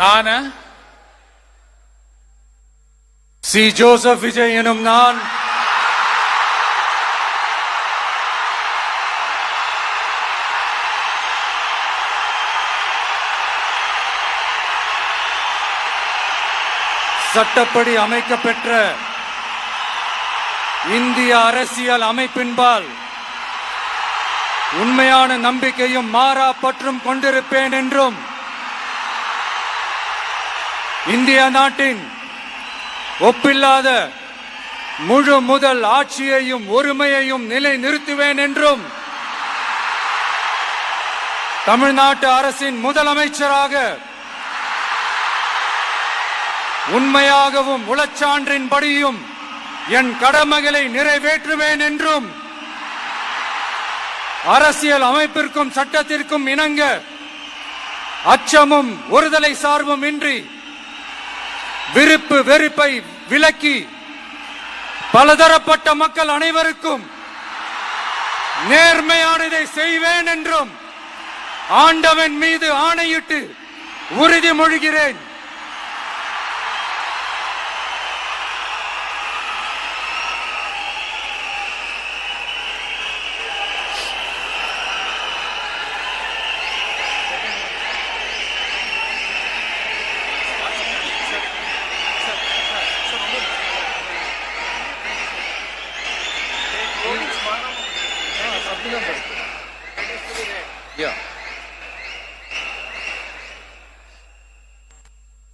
நான் C. Joseph Vijay எனும் நான் சட்டப்படி அமைக்கப்பெற்ற இந்திய அரசியல் அமைப்பின்பால் உண்மையான நம்பிக்கையும் மாறா பற்றும் கொண்டிருப்பேன் என்றும் இந்திய நாட்டின் ஒப்பில்லாத முழு முதல் ஆட்சியையும் ஒருமையையும் நிலை நிறுத்துவேன் என்றும் தமிழ்நாட்டு அரசின் முதலமைச்சராக உண்மையாகவும் உளச்சான்றின்படியும் என் கடமைகளை நிறைவேற்றுவேன் என்றும் அரசியல் அமைப்பிற்கும் சட்டத்திற்கும் இணங்க அச்சமும் ஒருதலை சார்பும் இன்றி விருப்பு வெறுப்பை விலக்கி பலதரப்பட்ட மக்கள் அனைவருக்கும் நேர்மையானதை செய்வேன் என்றும் ஆண்டவன் மீது ஆணையிட்டு உறுதிமொழிகிறேன்.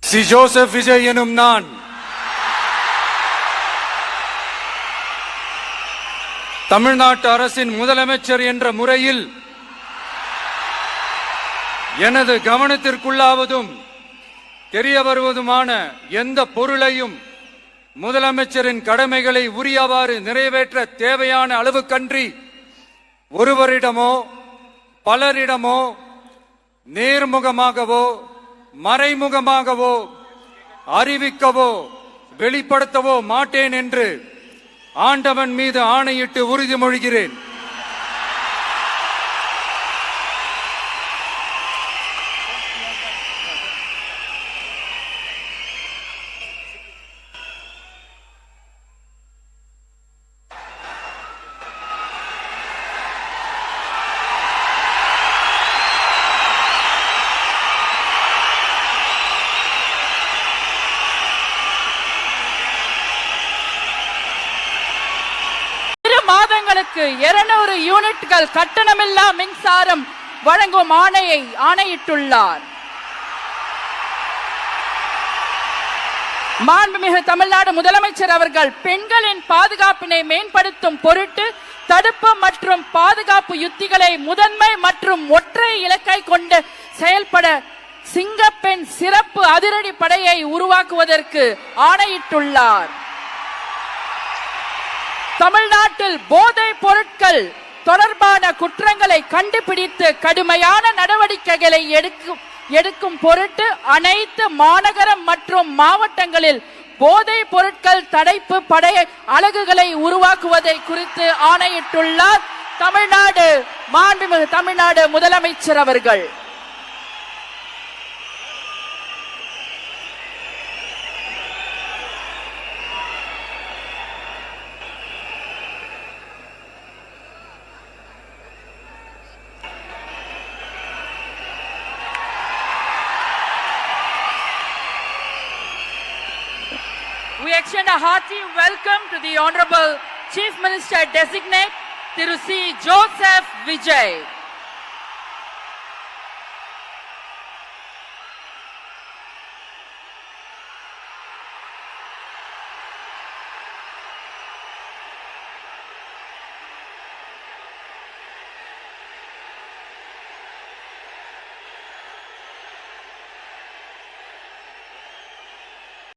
சி. ஜோசப் விஜய் எனும் நான் தமிழ்நாட்டு அரசின் முதலமைச்சர் என்ற முறையில் எனது கவனத்திற்குள்ளாவதும் தெரிய வருவதுமான எந்த பொருளையும் முதலமைச்சரின் கடமைகளை உரியவாறு நிறைவேற்ற தேவையான அளவுக்கன்றி ஒருவரிடமோ பலரிடமோ நேர்முகமாகவோ மறைமுகமாகவோ அறிவிக்கவோ வெளிப்படுத்தவோ மாட்டேன் என்று ஆண்டவன் மீது ஆணையிட்டு உறுதிமொழிகிறேன். மாதங்களுக்கு 200 யூனிட்கள் கட்டணமில்லா மின்சாரம் வழங்கும் ஆணையிட்டுள்ளார். மாண்புமிகு தமிழ்நாடு முதலமைச்சர் அவர்கள் பெண்களின் பாதுகாப்பினை மேம்படுத்தும் பொருட்டு தடுப்பு மற்றும் பாதுகாப்பு யுத்திகளை முதன்மை மற்றும் ஒற்றை இலக்கை கொண்டு செயல்பட சிங்கப்பெண் சிறப்பு அதிரடி படையை உருவாக்குவதற்கு ஆணையிட்டுள்ளார். தமிழ்நாட்டில் போதைப் பொருட்கள் தொடர்பான குற்றங்களை கண்டுபிடித்து கடுமையான நடவடிக்கைகளை எடுக்கும் பொருட்டு அனைத்து மாநகரம் மற்றும் மாவட்டங்களில் போதைப் பொருட்கள் தடுப்பு படை அலகுகளை உருவாக்குவதை குறித்து ஆணையிட்டுள்ளார் மாண்புமிகு தமிழ்நாடு முதலமைச்சர் அவர்கள். We extend a hearty welcome to the Honorable Chief Minister Designate Thiru C. Joseph Vijay.